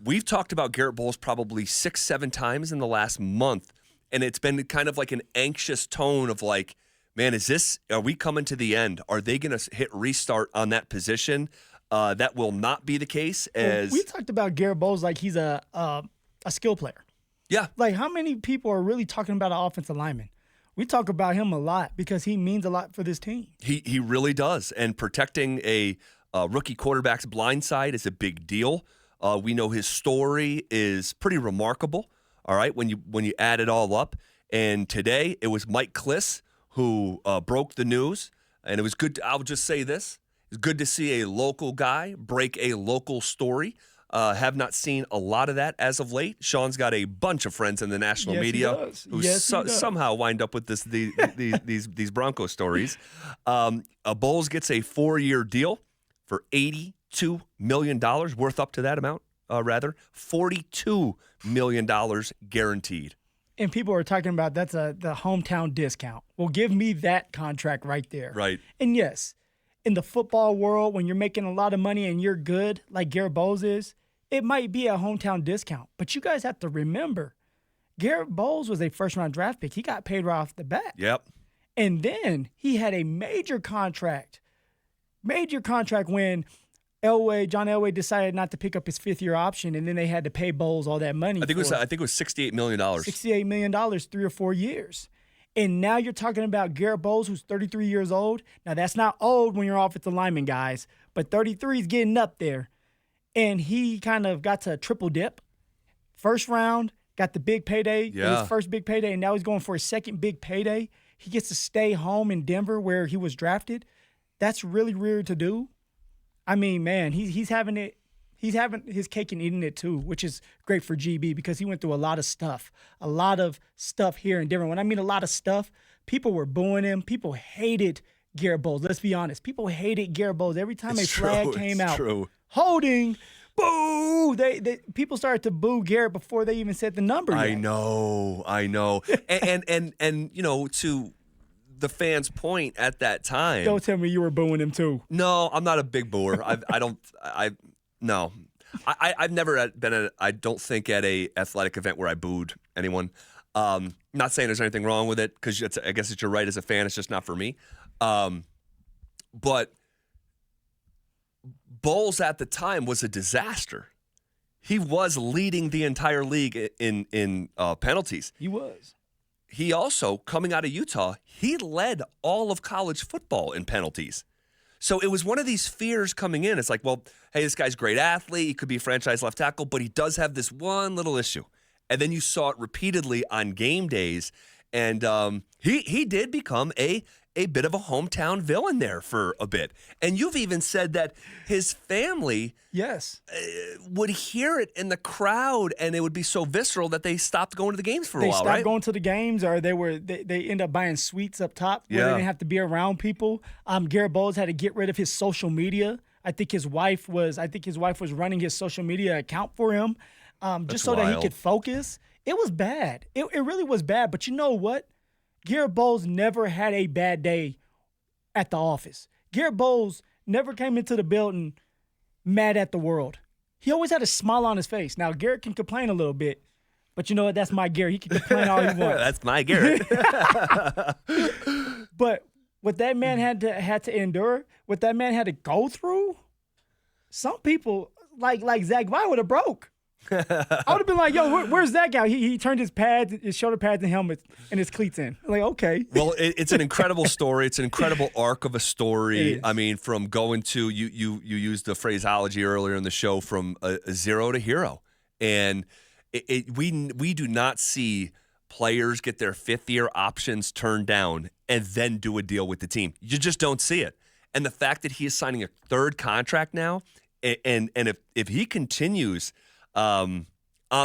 we've talked about Garett Bolles probably 6-7 times in the last month, and it's been kind of like an anxious tone of like, man, are we coming to the end? Are they going to hit restart on that position? That will not be the case. We talked about Garett Bolles like he's a skill player. Yeah. Like, how many people are really talking about an offensive lineman? We talk about him a lot because he means a lot for this team. He really does. And protecting a rookie quarterback's blind side is a big deal. We know his story is pretty remarkable, all right, when you add it all up. And today it was Mike Kliss who broke the news. And it was good. I'll just say this. It's good to see a local guy break a local story. Have not seen a lot of that as of late. Sean's got a bunch of friends in the national media who somehow wind up with these Broncos stories. Bolles gets a 4-year deal for $82 million, worth up to that amount, rather. $42 million guaranteed. And people are talking about the hometown discount. Well, give me that contract right there. Right. And yes, in the football world, when you're making a lot of money and you're good, like Garett Bolles is, it might be a hometown discount. But you guys have to remember, Garett Bolles was a first-round draft pick. He got paid right off the bat. Yep. And then he had a major contract when John Elway decided not to pick up his 5th-year option, and then they had to pay Bolles all that money. I think it was $68 million. $68 million, 3 or 4 years. And now you're talking about Garett Bolles, who's 33 years old. Now, that's not old when you're offensive lineman, guys, but 33 is getting up there. And he kind of got to a triple dip. First round, got the big payday, his first big payday, and now he's going for his second big payday. He gets to stay home in Denver where he was drafted. That's really weird to do. I mean, man, he's having it. He's having his cake and eating it too, which is great for GB because he went through a lot of stuff here in Denver. When I mean a lot of stuff, people were booing him. People hated Garett Bolles. Let's be honest. People hated Garett Bolles. Every time a flag came out, holding, boo! People started to boo Garett before they even said the number yet. I know. and to the fans' point at that time. Don't tell me you were booing him too. No, I'm not a big booer. No. I've never been I don't think at a athletic event where I booed anyone. Not saying there's anything wrong with it because I guess it's your right as a fan. It's just not for me. But Bolles at the time was a disaster. He was leading the entire league in penalties. He was. He also, coming out of Utah, he led all of college football in penalties. So it was one of these fears coming in. It's like, well, hey, this guy's a great athlete. He could be a franchise left tackle, but he does have this one little issue. And then you saw it repeatedly on game days. And he did become a bit of a hometown villain there for a bit. And you've even said that his family would hear it in the crowd, and it would be so visceral that they stopped going to the games for a while, right? They stopped going to the games, or they end up buying suites up top where they didn't have to be around people. Garett Bolles had to get rid of his social media. I think his wife was running his social media account for him, just so that he could focus. It was bad. It really was bad. But you know what? Garett Bolles never had a bad day at the office. Garett Bolles never came into the building mad at the world. He always had a smile on his face. Now, Garett can complain a little bit, but you know what? That's my Garett. He can complain all he wants. That's my Garett. But what that man had to endure, what that man had to go through, some people, like Zach Bye, would have broke. I would have been like, yo, where's that guy? He turned his shoulder pads and helmets and his cleats in. I'm like, okay. Well, it's an incredible story. It's an incredible arc of a story. I mean, from going to, you used the phraseology earlier in the show, from a zero to hero. And we do not see players get their 5th-year options turned down and then do a deal with the team. You just don't see it. And the fact that he is signing a 3rd contract now, and if he continues on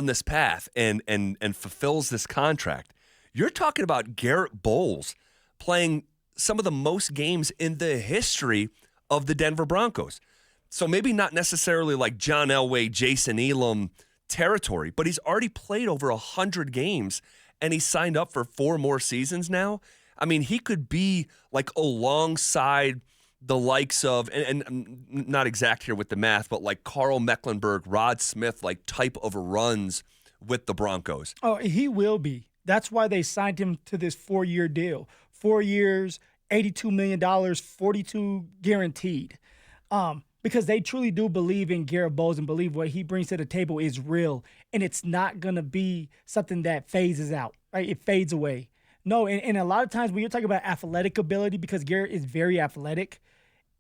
this path and fulfills this contract, you're talking about Garett Bolles playing some of the most games in the history of the Denver Broncos. So maybe not necessarily like John Elway, Jason Elam territory, but he's already played over 100 games, and he's signed up for 4 more seasons now. I mean, he could be like alongside the likes of, and I'm not exact here with the math, but like Carl Mecklenburg, Rod Smith, like type of runs with the Broncos. Oh, he will be. That's why they signed him to this 4-year deal. 4 years, $82 million, 42 guaranteed. Because they truly do believe in Garett Bolles and believe what he brings to the table is real. And it's not going to be something that phases out, right? It fades away. No, and a lot of times when you're talking about athletic ability, because Garett is very athletic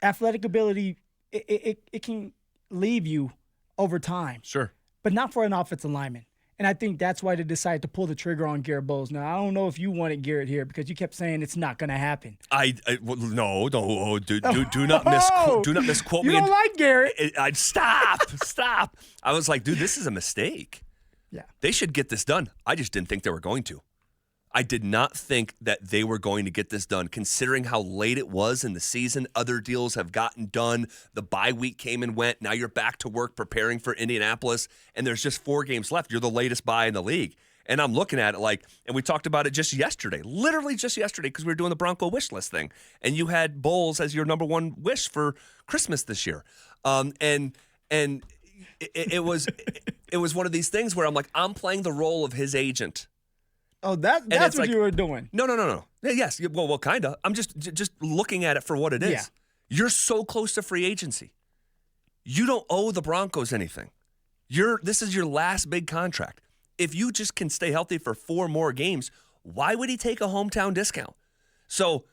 ability, it can leave you over time. Sure. But not for an offensive lineman. And I think that's why they decided to pull the trigger on Garett Bolles. Now, I don't know if you wanted Garett here because you kept saying it's not going to happen. No, do not misquote me. You don't like Garett. Stop. I was like, dude, this is a mistake. Yeah. They should get this done. I just didn't think they were going to. I did not think that they were going to get this done, considering how late it was in the season. Other deals have gotten done. The bye week came and went. Now you're back to work preparing for Indianapolis, and there's just 4 games left. You're the latest bye in the league. And I'm looking at it like, and we talked about it just yesterday, literally just yesterday, because we were doing the Bronco wish list thing. And you had Bolles as your number 1 wish for Christmas this year. It was one of these things where I'm like, I'm playing the role of his agent. Oh, that's what you were doing. No. Yes, well, kind of. I'm just looking at it for what it is. Yeah. You're so close to free agency. You don't owe the Broncos anything. This is your last big contract. If you just can stay healthy for 4 more games, why would he take a hometown discount? So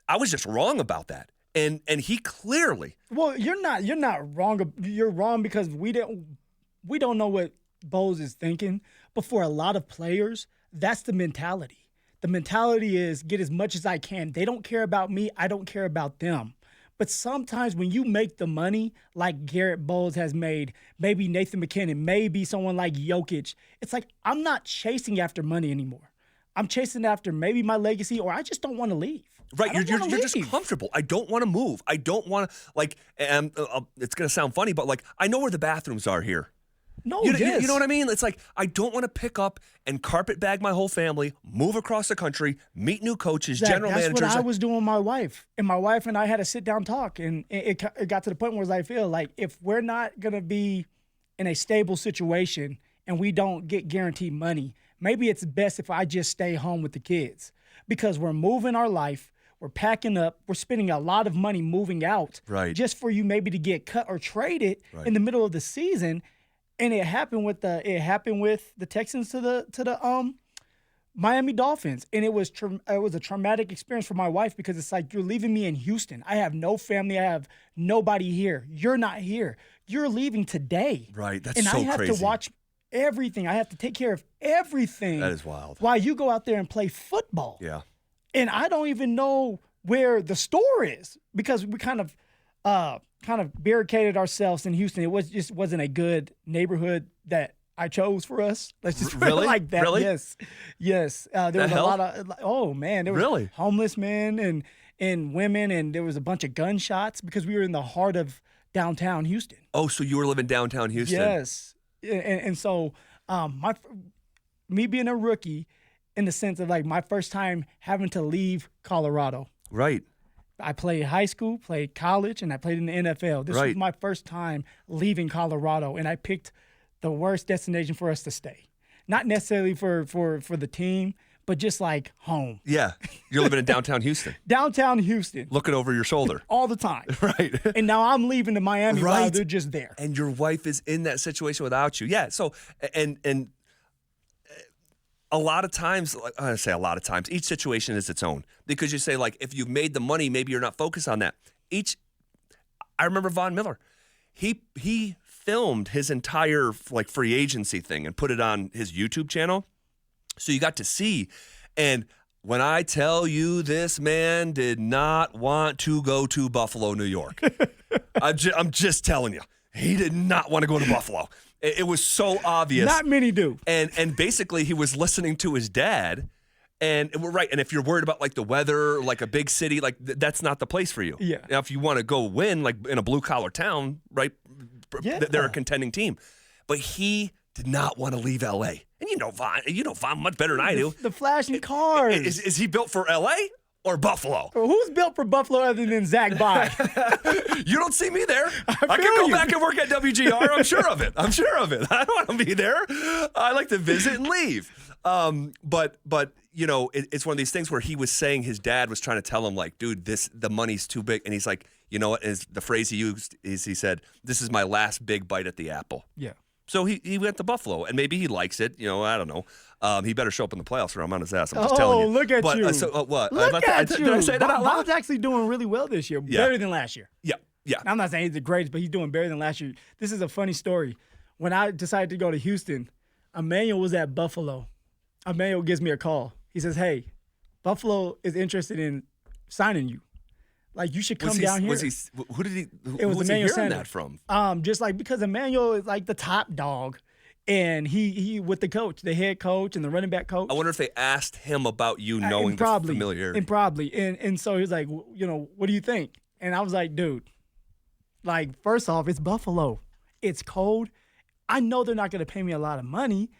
I was just wrong about that. And he clearly. Well, you're not wrong. You're wrong because we don't know what Bolles is thinking. But for a lot of players, that's the mentality. The mentality is get as much as I can. They don't care about me. I don't care about them. But sometimes when you make the money like Garett Bolles has made, maybe Nathan McKinnon, maybe someone like Jokic, it's like I'm not chasing after money anymore. I'm chasing after maybe my legacy, or I just don't want to leave. Right, you're just comfortable. I don't want to move. I don't want to, like, and it's going to sound funny, but like, I know where the bathrooms are here. No, you know what I mean? It's like, I don't want to pick up and carpet bag my whole family, move across the country, meet new coaches, general managers. That's what I was doing with my wife. And my wife and I had a sit-down talk. And it got to the point where I feel like if we're not going to be in a stable situation and we don't get guaranteed money, maybe it's best if I just stay home with the kids. Because we're moving our life. We're packing up. We're spending a lot of money moving out. Right. Just for you maybe to get cut or traded in the middle of the season. And it happened with the Texans to the Miami Dolphins, and it was a traumatic experience for my wife because it's like you're leaving me in Houston. I have no family. I have nobody here. You're not here. You're leaving today. Right. That's and so crazy. And I have to watch everything. I have to take care of everything. That is wild. While you go out there and play football. Yeah. And I don't even know where the store is because we kind of barricaded ourselves in Houston. It wasn't a good neighborhood that I chose for us. Let's just put it like that. Really? Yes. There was a lot of there was homeless men and women, and there was a bunch of gunshots because we were in the heart of downtown Houston. Oh, so you were living downtown Houston? Yes. And so me being a rookie, in the sense of like my first time having to leave Colorado. Right. I played high school, played college, and I played in the NFL. This was my first time leaving Colorado, and I picked the worst destination for us to stay. Not necessarily for the team, but just like home. Yeah. You're living in downtown Houston. Downtown Houston. Looking over your shoulder. All the time. Right. And now I'm leaving to Miami while they're just there. And your wife is in that situation without you. Yeah. So, and a lot of times, each situation is its own. Because you say, like, if you've made the money, maybe you're not focused on that. I remember Von Miller. He filmed his entire, like, free agency thing and put it on his YouTube channel. So you got to see. And when I tell you this man did not want to go to Buffalo, New York. I'm just telling you. He did not want to go to Buffalo. It was so obvious. Not many do. And basically he was listening to his dad. And we're right. And if you're worried about like the weather, like a big city, like that's not the place for you. Yeah. Now, if you want to go win, like in a blue collar town, right? Yeah. They're a contending team. But he did not want to leave LA. And you know Von much better than I do. The flashing cars. Is he built for LA? or Buffalo? Well, who's built for Buffalo other than Zach Bye? You don't see me there. I feel could go you. back and work at WGR. I'm sure of it. I don't want to be there. I like to visit and leave. But you know, it's one of these things where he was saying his dad was trying to tell him, like, dude, the money's too big. And he's like, you know what? The phrase he used is, he said, this is my last big bite at the apple. Yeah. So he went to Buffalo, and maybe he likes it. You know, I don't know. He better show up in the playoffs or I'm on his ass. I'm just telling you. Look at you. What? Look at you. Did I say that out loud? Bob's actually doing really well this year. Yeah. Better than last year. Yeah. I'm not saying he's the greatest, but he's doing better than last year. This is a funny story. When I decided to go to Houston, Emmanuel was at Buffalo. Emmanuel gives me a call. He says, hey, Buffalo is interested in signing you. Like, you should come down here. Who did he? It was was Emmanuel he hearing Sanders. that from? Just like, because Emmanuel is like the top dog, and he with the coach, the head coach and the running back coach. I wonder if they asked him about you knowing the familiarity. And probably. And so he was like, you know, what do you think? And I was like, dude, like, first off, it's Buffalo. It's cold. I know they're not going to pay me a lot of money.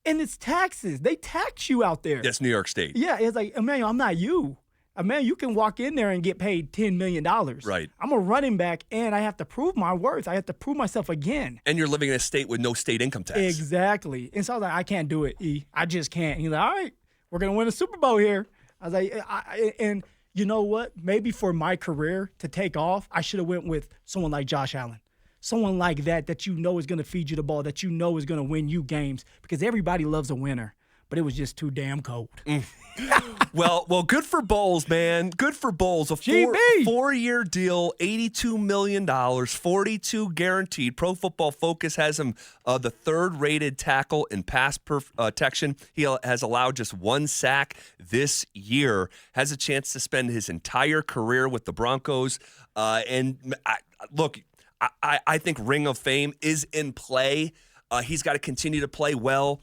And it's taxes. They tax you out there. That's New York State. Yeah, it's like, Emmanuel, I'm not you. Emmanuel, you can walk in there and get paid $10 million. Right. I'm a running back, and I have to prove my worth. I have to prove myself again. And you're living in a state with no state income tax. Exactly. And so I was like, I can't do it, E. I just can't. He's like, all right, we're going to win a Super Bowl here. I was like, and you know what? Maybe for my career to take off, I should have went with someone like Josh Allen. Someone like that you know is going to feed you the ball, that you know is going to win you games, because everybody loves a winner. But it was just too damn cold. Well, good for Bolles, man. Good for Bolles. A four-year deal, $82 million, 42 guaranteed. Pro Football Focus has him the third-rated tackle in pass protection. He has allowed just one sack this year. Has a chance to spend his entire career with the Broncos. Look, I think Ring of Fame is in play. He's got to continue to play well.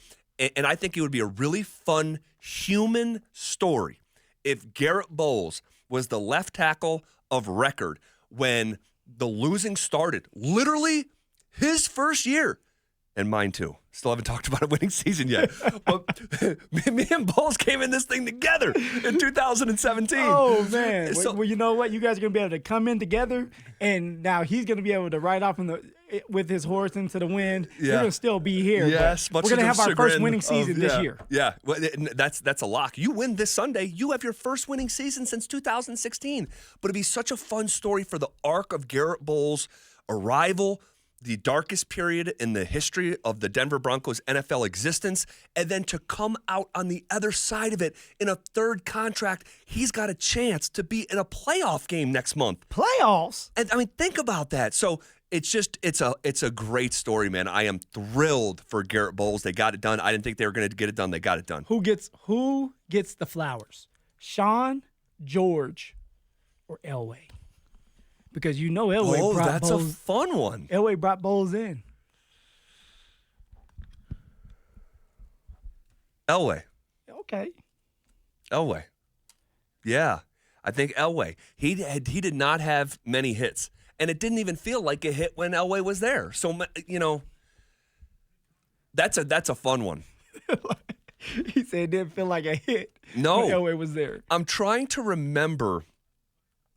And I think it would be a really fun human story if Garett Bolles was the left tackle of record when the losing started. Literally his first year. And mine too. Still haven't talked about a winning season yet. But me and Bolles came in this thing together in 2017. Oh, man. So, well, you know what? You guys are going to be able to come in together, and now he's going to be able to ride off with his horse into the wind. Yeah. You're going to still be here. Yes. We're going to have our first winning season this year. Yeah. Well, that's a lock. You win this Sunday, you have your first winning season since 2016. But it'd be such a fun story for the arc of Garett Bolles' arrival, the darkest period in the history of the Denver Broncos NFL existence, and then to come out on the other side of it in a third contract. He's got a chance to be in a playoff game next month. Playoffs? And I mean, think about that. So it's a great story, man. I am thrilled for Garett Bolles. They got it done. I didn't think they were going to get it done. They got it done. Who gets the flowers? Sean, George, or Elway? Because you know Elway brought Bolles. Oh, that's a fun one. Elway brought Bolles in. Elway. Okay. Elway. Yeah. I think Elway. He did not have many hits. And it didn't even feel like a hit when Elway was there. So, you know, that's a fun one. He said it didn't feel like a hit when Elway was there. I'm trying to remember.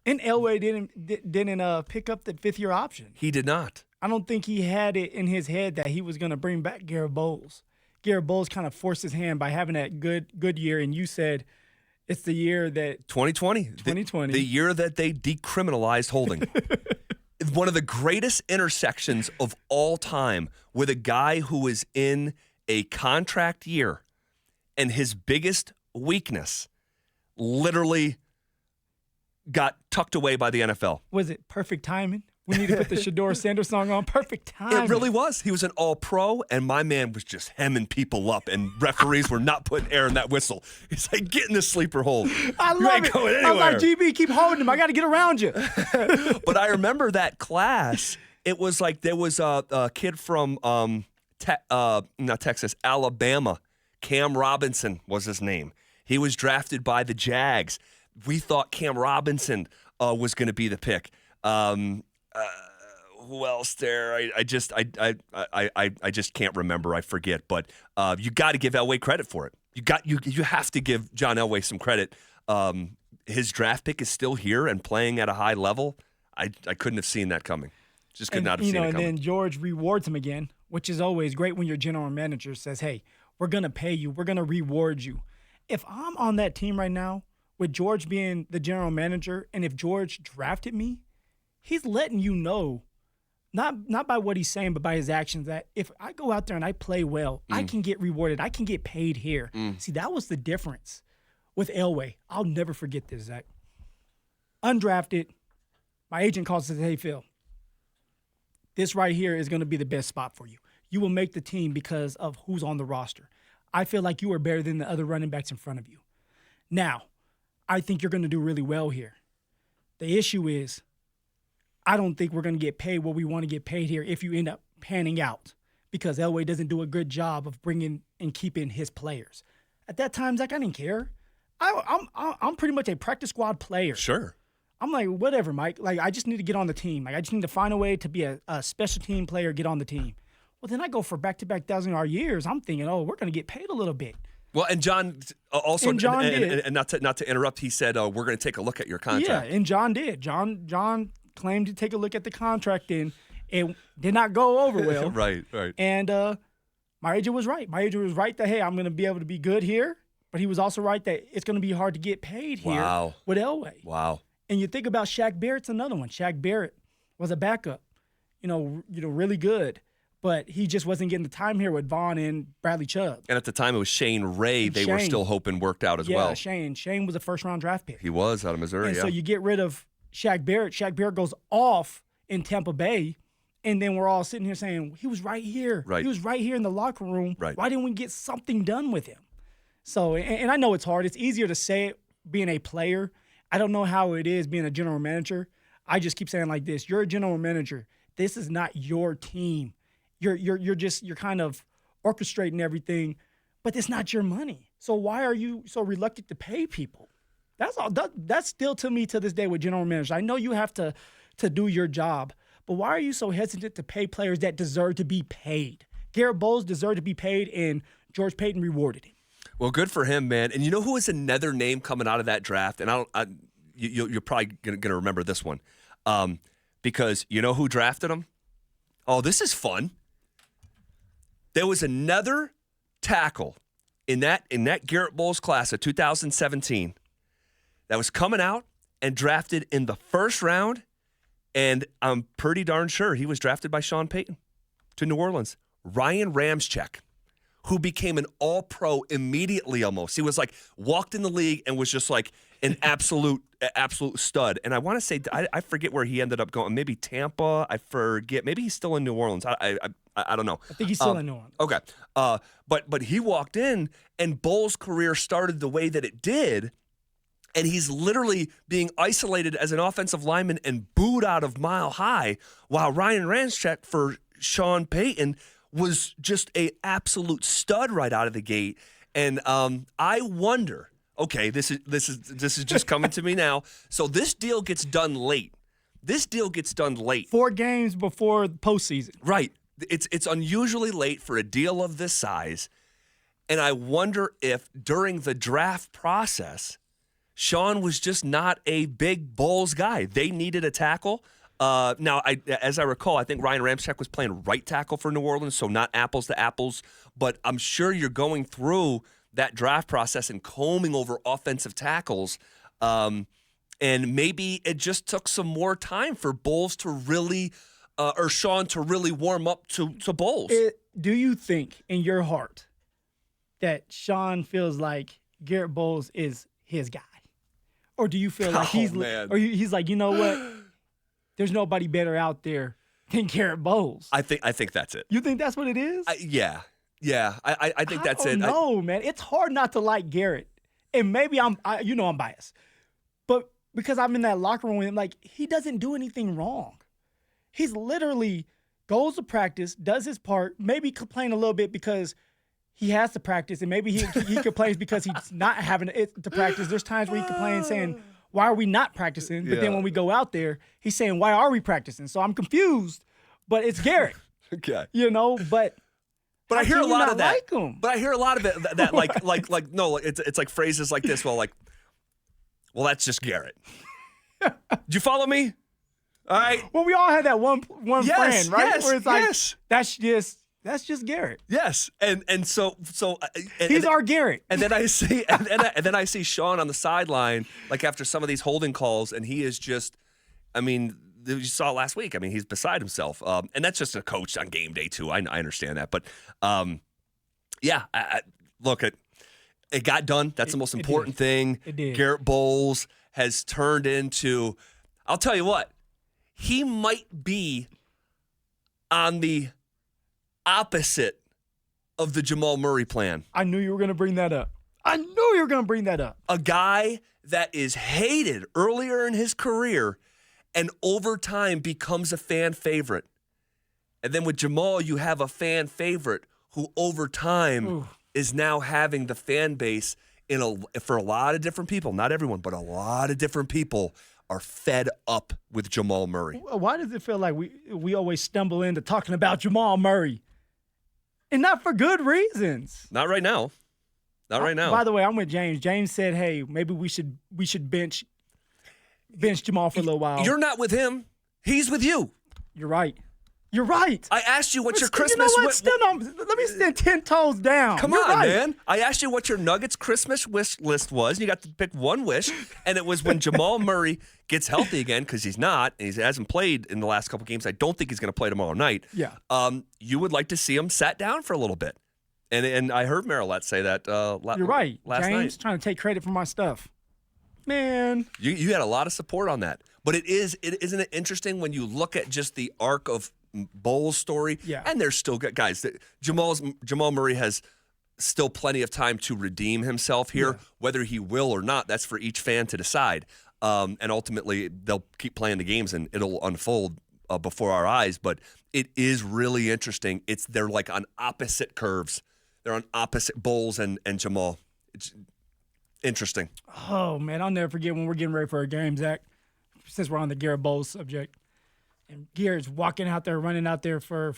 And Elway didn't pick up the fifth-year option. He did not. I don't think he had it in his head that he was going to bring back Garett Bolles. Garett Bolles kind of forced his hand by having that good year, and you said it's the year that 2020. The year that they decriminalized holding. One of the greatest intersections of all time with a guy who was in a contract year and his biggest weakness literally got tucked away by the NFL. Was it perfect timing? We need to put the Shador Sanders song on. Perfect timing. It really was. He was an all-pro, and my man was just hemming people up, and referees were not putting air in that whistle. He's like, get in the sleeper hold. I love it. Going anywhere. I was like, GB, keep holding him. I got to get around you. But I remember that class. It was like there was a kid from not Texas, Alabama. Cam Robinson was his name. He was drafted by the Jags. We thought Cam Robinson was going to be the pick. Who else there? I just can't remember. I forget. But you got to give Elway credit for it. You have to give John Elway some credit. his draft pick is still here and playing at a high level, I couldn't have seen that coming. Just could not have seen it coming. And then George rewards him again, which is always great when your general manager says, hey, we're going to pay you. We're going to reward you. If I'm on that team right now with George being the general manager, and if George drafted me, he's letting you know, not by what he's saying, but by his actions, that if I go out there and I play well, I can get rewarded. I can get paid here. See, that was the difference with Elway. I'll never forget this, Zach. Undrafted, my agent calls and says, hey, Phil, this right here is going to be the best spot for you. You will make the team because of who's on the roster. I feel like you are better than the other running backs in front of you. Now, I think you're going to do really well here. The issue is, I don't think we're going to get paid what we want to get paid here if you end up panning out, because Elway doesn't do a good job of bringing and keeping his players. At that time, Zach, I didn't care. I'm pretty much a practice squad player. Sure. I'm like, whatever, Mike. Like, I just need to get on the team. Like, I just need to find a way to be a special team player, get on the team. Well, then I go for back-to-back 1,000-yard years. I'm thinking, oh, we're going to get paid a little bit. Well, and John also, and John did. And not to interrupt, he said, we're going to take a look at your contract. Yeah, and John did. John claimed to take a look at the contract, and it did not go over well. Right. And my agent was right. My agent was right that, hey, I'm going to be able to be good here, but he was also right that it's going to be hard to get paid here with Elway. Wow. And you think about Shaq Barrett's another one. Shaq Barrett was a backup, really good. But he just wasn't getting the time here with Vaughn and Bradley Chubb. And at the time, it was Shane Ray they were still hoping worked out as well. Yeah, Shane. Shane was a first-round draft pick. He was out of Missouri, and so you get rid of Shaq Barrett. Shaq Barrett goes off in Tampa Bay, and then we're all sitting here saying, he was right here. Right. He was right here in the locker room. Right. Why didn't we get something done with him? So, and I know it's hard. It's easier to say it being a player. I don't know how it is being a general manager. I just keep saying like this. You're a general manager. This is not your team. You're kind of orchestrating everything, but it's not your money. So why are you so reluctant to pay people? That's all. That's still to me to this day with general managers. I know you have to do your job, but why are you so hesitant to pay players that deserve to be paid? Garett Bolles deserved to be paid, and George Payton rewarded him. Well, good for him, man. And you know who is another name coming out of that draft? And you're probably gonna remember this one, because you know who drafted him? Oh, this is fun. There was another tackle in that Garett Bolles class of 2017 that was coming out and drafted in the first round, and I'm pretty darn sure he was drafted by Sean Payton to New Orleans. Ryan Ramczyk, who became an all-pro immediately almost. He was like, walked in the league and was just like an absolute stud. And I want to say, I forget where he ended up going. Maybe Tampa. I forget. Maybe he's still in New Orleans. I don't know. I think he's still in New Orleans. Okay. But he walked in, and Bolles' career started the way that it did, and he's literally being isolated as an offensive lineman and booed out of Mile High, while Ryan Ramczyk for Sean Payton was just a absolute stud right out of the gate. And I wonder, okay, this is just coming to me now. So this deal gets done late. 4 games before the postseason. Right. It's unusually late for a deal of this size. And I wonder if during the draft process, Sean was just not a big Bolles guy. They needed a tackle. Now, as I recall, I think Ryan Ramczyk was playing right tackle for New Orleans, so not apples to apples. But I'm sure you're going through that draft process and combing over offensive tackles. And maybe it just took some more time for Bolles to really, or Sean to really warm up to Bolles. Do you think in your heart that Sean feels like Garett Bolles is his guy? Or do you feel like he's like, you know what? There's nobody better out there than Garett Bolles. I think that's it. You think that's what it is? Yeah. I think that's it. No, man. It's hard not to like Garrett. And maybe I'm biased. But because I'm in that locker room with him, like, he doesn't do anything wrong. He's literally goes to practice, does his part, maybe complain a little bit because he has to practice, and maybe he complains because he's not having to practice. There's times where he complains saying, why are we not practicing? But then when we go out there, he's saying, why are we practicing? So I'm confused, but it's Garrett. Okay. But I hear a lot of that. Like him? But I hear a lot of it that like no, it's like phrases like this. Well, like, Well, that's just Garrett. Did you follow me? All right. Well, we all had that one Yes, friend, right? yes, Where it's like, yes. that's just Garrett. Yes, and so He's our Garrett. And then I see and then I see Sean on the sideline, like after some of these holding calls, and he is just, I mean, you saw it last week. I mean, he's beside himself, and that's just a coach on game day too. I understand that, but yeah, look, it got done. That's the most important thing. It did. Garett Bolles has turned into, I'll tell you what, he might be on the opposite of the Jamal Murray plan. I knew you were going to bring that up. A guy that is hated earlier in his career and over time becomes a fan favorite. And then with Jamal, you have a fan favorite who over time is now having the fan base for a lot of different people. Not everyone, but a lot of different people are fed up with Jamal Murray. Why does it feel like we always stumble into talking about Jamal Murray? And not for good reasons. Not right now. Not right now. By the way, I'm with James. James said, hey, maybe we should bench Jamal for a little while. You're not with him. He's with you. You're right. You're right. I asked you what your Christmas... You know what? Let me stand 10 toes down. Come You're on, right. man. I asked you what your Nuggets Christmas wish list was. You got to pick one wish, and it was when Jamal Murray gets healthy again, because he's not, and he hasn't played in the last couple games. I don't think he's going to play tomorrow night. Yeah. You would like to see him sat down for a little bit. And I heard Marilette say that You're right. last James night. trying to take credit for my stuff. Man. You had a lot of support on that. But isn't it interesting when you look at just the arc of Bolles' story? Yeah. And there's still guys. Jamal Murray has still plenty of time to redeem himself here. Yeah. Whether he will or not, that's for each fan to decide. And ultimately, they'll keep playing the games, and it'll unfold before our eyes. But it is really interesting. They're like on opposite curves. They're on opposite Bolles and Jamal. It's interesting. Oh, man, I'll never forget when we're getting ready for a game, Zach, since we're on the Garett Bolles subject. And Garrett's walking out there, running out there for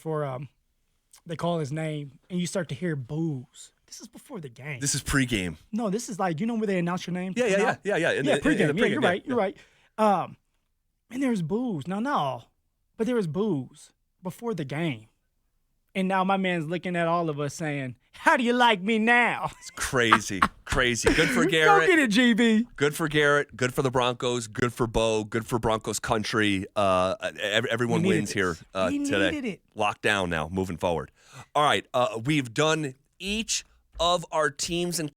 they call his name, and you start to hear boos. This is before the game. This is pregame. No, this is like, you know where they announce your name? Yeah. In Pregame. Yeah, you're right. You're right. And there's boos. No. But there was boos before the game. And now my man's looking at all of us saying, how do you like me now? It's crazy. Good for Garrett. Go get it, GB. Good for Garrett. Good for the Broncos. Good for Bo. Good for Broncos country. Everyone wins here today. Needed it. Locked down now, moving forward. All right, we've done each of our teams and